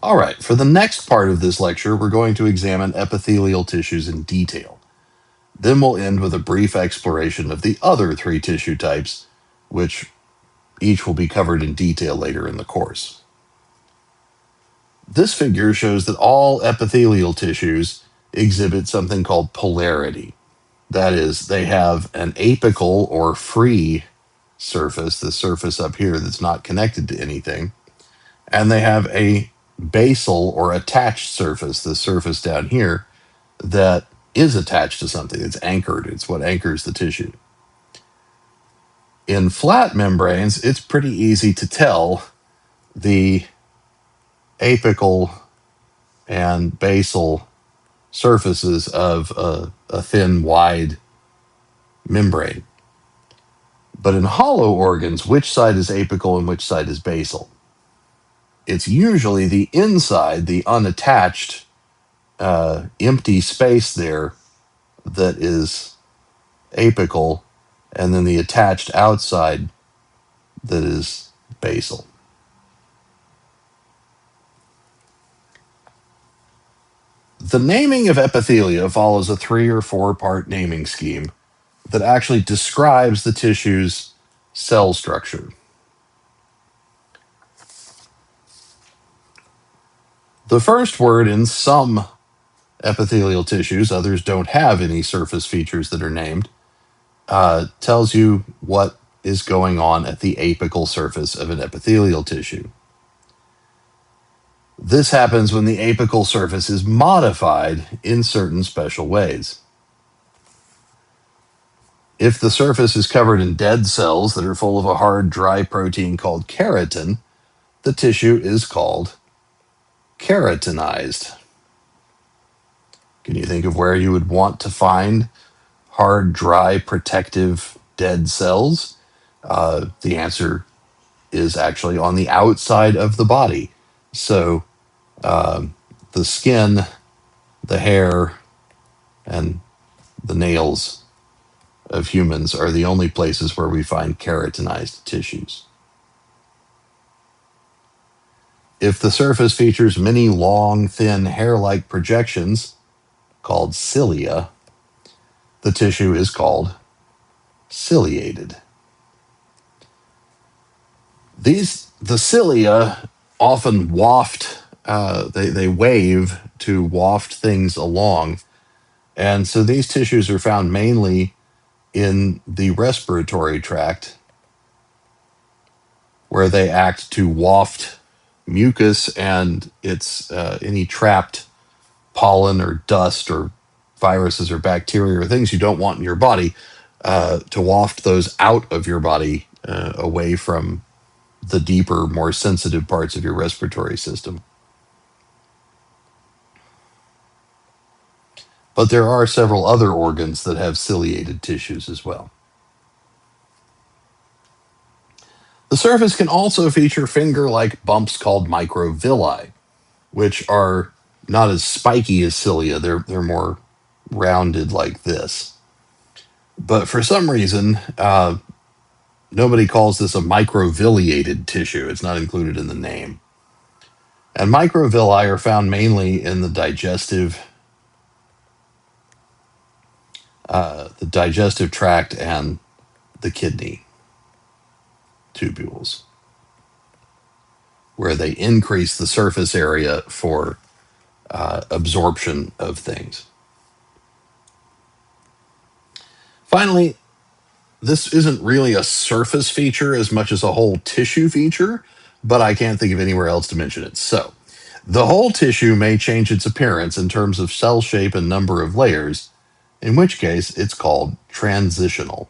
All right, for the next part of this lecture, we're going to examine epithelial tissues in detail. Then we'll end with a brief exploration of the other three tissue types, which each will be covered in detail later in the course. This figure shows that all epithelial tissues exhibit something called polarity. That is, they have an apical or free surface, the surface up here that's not connected to anything, and they have a basal or attached surface, the surface down here, that is attached to something. It's anchored. It's what anchors the tissue. In flat membranes, it's pretty easy to tell the apical and basal surfaces of a thin, wide membrane. But in hollow organs, which side is apical and which side is basal? It's usually the inside, the unattached, empty space there that is apical, and then the attached outside that is basal. The naming of epithelia follows a 3 or 4 part naming scheme that actually describes the tissue's cell structure. The first word in some epithelial tissues, others don't have any surface features that are named, tells you what is going on at the apical surface of an epithelial tissue. This happens when the apical surface is modified in certain special ways. If the surface is covered in dead cells that are full of a hard, dry protein called keratin, the tissue is called keratinized. Can you think of where you would want to find hard, dry, protective dead cells? The answer is actually on the outside of the body. So the skin, the hair, and the nails of humans are the only places where we find keratinized tissues. If the surface features many long, thin, hair-like projections called cilia, the tissue is called ciliated. The cilia often waft, they wave to waft things along. And so these tissues are found mainly in the respiratory tract, where they act to waft mucus and its any trapped pollen or dust or viruses or bacteria or things you don't want in your body, to waft those out of your body, away from the deeper, more sensitive parts of your respiratory system. But there are several other organs that have ciliated tissues as well. The surface can also feature finger-like bumps called microvilli, which are not as spiky as cilia. They're more rounded like this. But for some reason, nobody calls this a microvilliated tissue. It's not included in the name. And microvilli are found mainly in the digestive tract and the kidney tubules, where they increase the surface area for absorption of things. Finally, this isn't really a surface feature as much as a whole tissue feature, but I can't think of anywhere else to mention it. So, the whole tissue may change its appearance in terms of cell shape and number of layers, in which case it's called transitional.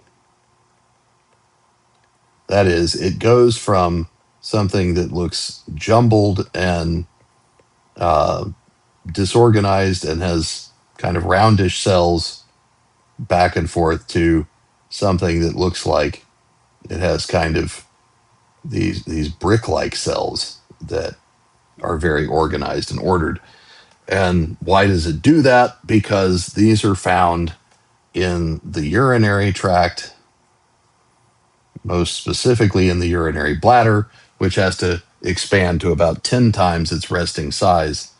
That is, it goes from something that looks jumbled and disorganized and has kind of roundish cells back and forth to something that looks like it has kind of these brick-like cells that are very organized and ordered. And why does it do that? Because these are found in the urinary tract, most specifically in the urinary bladder, which has to expand to about 10 times its resting size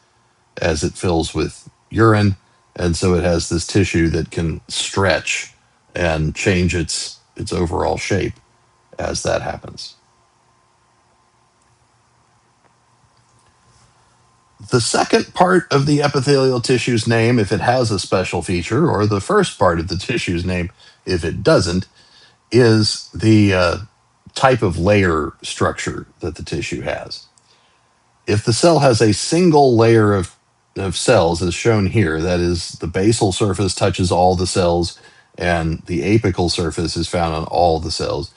as it fills with urine. And so it has this tissue that can stretch and change its overall shape as that happens. The second part of the epithelial tissue's name, if it has a special feature, or the first part of the tissue's name, if it doesn't, is the type of layer structure that the tissue has. If the cell has a single layer of cells, as shown here, that is, the basal surface touches all the cells and the apical surface is found on all the cells,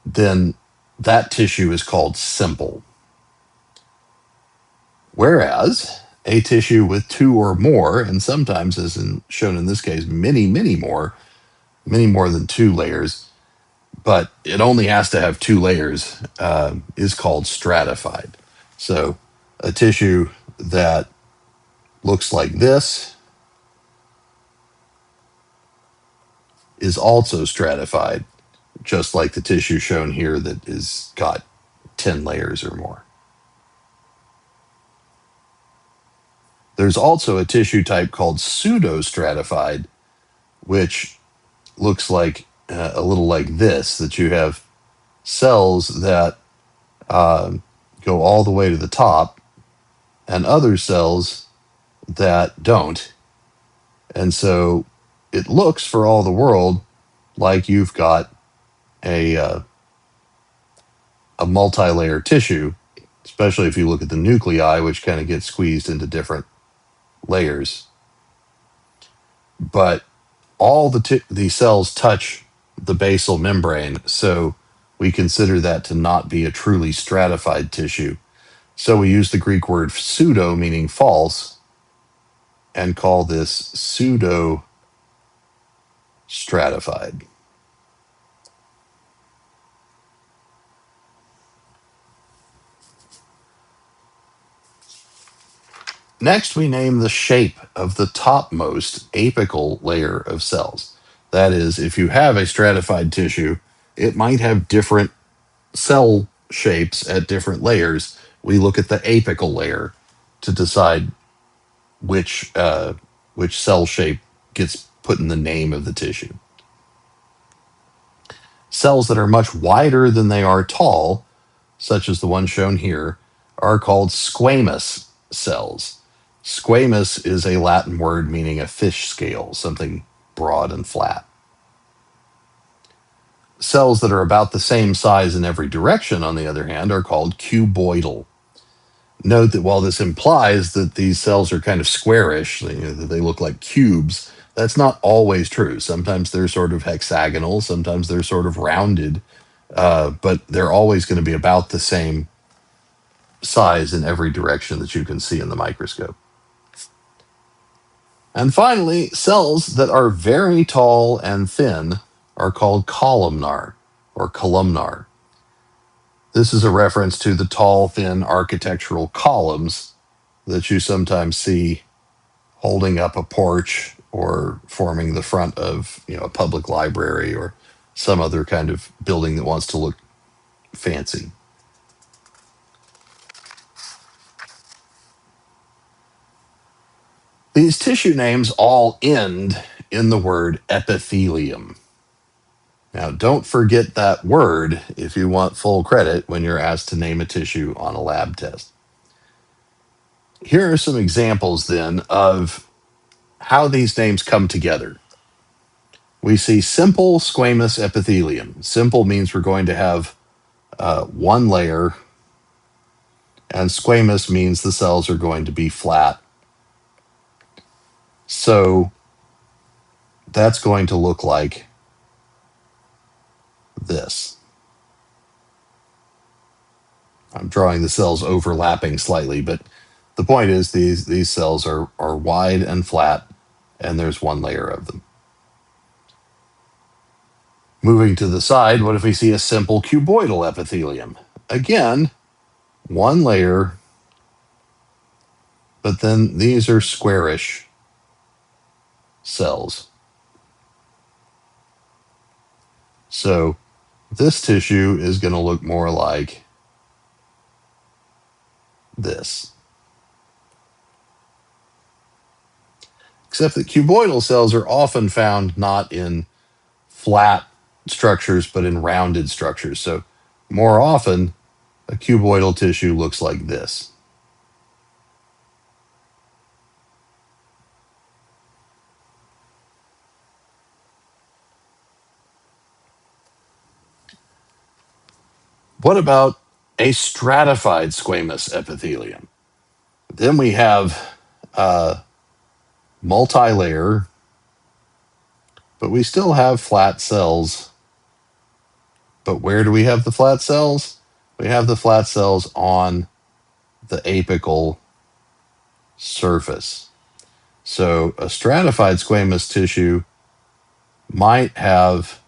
then that tissue is called simple. Whereas a tissue with two or more, and sometimes, as shown in this case, many more than two layers, but it only has to have two layers, is called stratified. So a tissue that looks like this is also stratified, just like the tissue shown here that is got 10 layers or more. There's also a tissue type called pseudostratified, which looks like a little like this, that you have cells that go all the way to the top and other cells that don't. And so it looks for all the world like you've got a multi-layer tissue, especially if you look at the nuclei, which kind of gets squeezed into different layers. But all the cells touch the basal membrane, so we consider that to not be a truly stratified tissue. So we use the Greek word pseudo, meaning false, and call this pseudo stratified. Next, we name the shape of the topmost apical layer of cells. That is, if you have a stratified tissue, it might have different cell shapes at different layers. We look at the apical layer to decide which cell shape gets put in the name of the tissue. Cells that are much wider than they are tall, such as the one shown here, are called squamous cells. Squamous is a Latin word meaning a fish scale, something broad and flat. Cells that are about the same size in every direction, on the other hand, are called cuboidal. Note that while this implies that these cells are kind of squarish, that they look like cubes, that's not always true. Sometimes they're sort of hexagonal, sometimes they're sort of rounded, but they're always going to be about the same size in every direction that you can see in the microscope. And finally, cells that are very tall and thin are called columnar or columnar. This is a reference to the tall, thin architectural columns that you sometimes see holding up a porch or forming the front of a public library or some other kind of building that wants to look fancy. These tissue names all end in the word epithelium. Now, don't forget that word if you want full credit when you're asked to name a tissue on a lab test. Here are some examples then of how these names come together. We see simple squamous epithelium. Simple means we're going to have one layer, and squamous means the cells are going to be flat. So that's going to look like this. I'm drawing the cells overlapping slightly, but the point is these cells are wide and flat, and there's one layer of them. Moving to the side, what if we see a simple cuboidal epithelium? Again, one layer, but then these are squarish cells. So this tissue is going to look more like this. Except that cuboidal cells are often found not in flat structures, but in rounded structures. So more often, a cuboidal tissue looks like this. What about a stratified squamous epithelium? Then we have multi-layer, but we still have flat cells. But where do we have the flat cells? We have the flat cells on the apical surface. So a stratified squamous tissue might have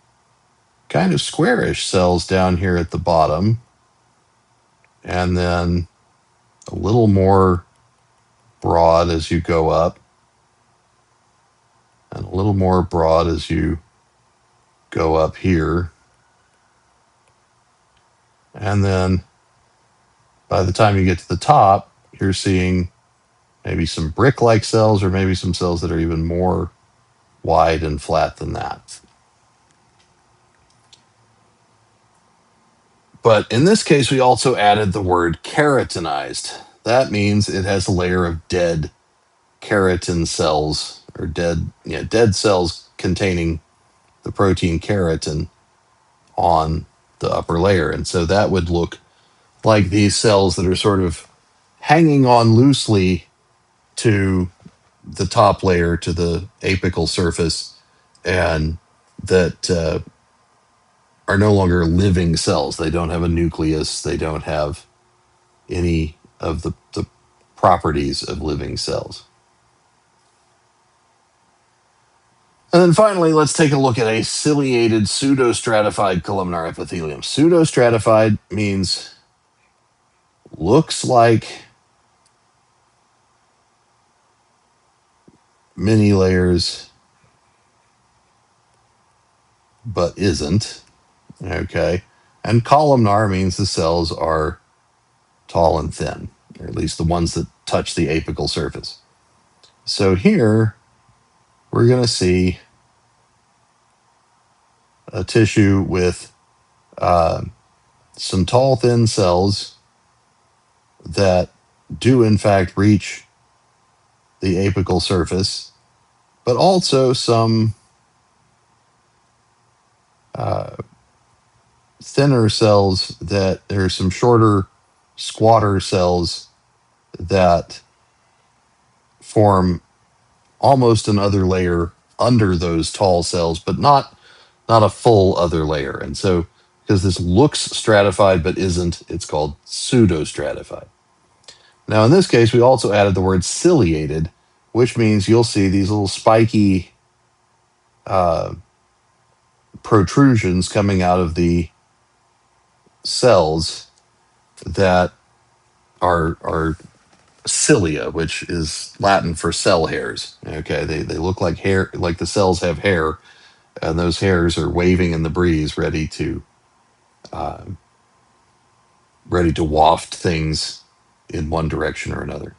kind of squarish cells down here at the bottom, and then a little more broad as you go up, and a little more broad as you go up here. And then by the time you get to the top, you're seeing maybe some brick-like cells, or maybe some cells that are even more wide and flat than that. But in this case, we also added the word keratinized. That means it has a layer of dead keratin cells, or dead cells containing the protein keratin on the upper layer. And so that would look like these cells that are sort of hanging on loosely to the top layer, to the apical surface, and that are no longer living cells. They don't have a nucleus. They don't have any of the properties of living cells. And then finally, let's take a look at a ciliated pseudostratified columnar epithelium. Pseudostratified means looks like many layers, but isn't. Okay. And columnar means the cells are tall and thin, or at least the ones that touch the apical surface. So here, we're going to see a tissue with some tall, thin cells that do, in fact, reach the apical surface, but also some thinner cells that there are some shorter, squatter cells that form almost another layer under those tall cells, but not a full other layer. And so, because this looks stratified but isn't, it's called pseudostratified. Now, in this case, we also added the word ciliated, which means you'll see these little spiky protrusions coming out of the cells that are cilia, which is Latin for cell hairs. Okay, they look like hair, like the cells have hair, and those hairs are waving in the breeze, ready to waft things in one direction or another.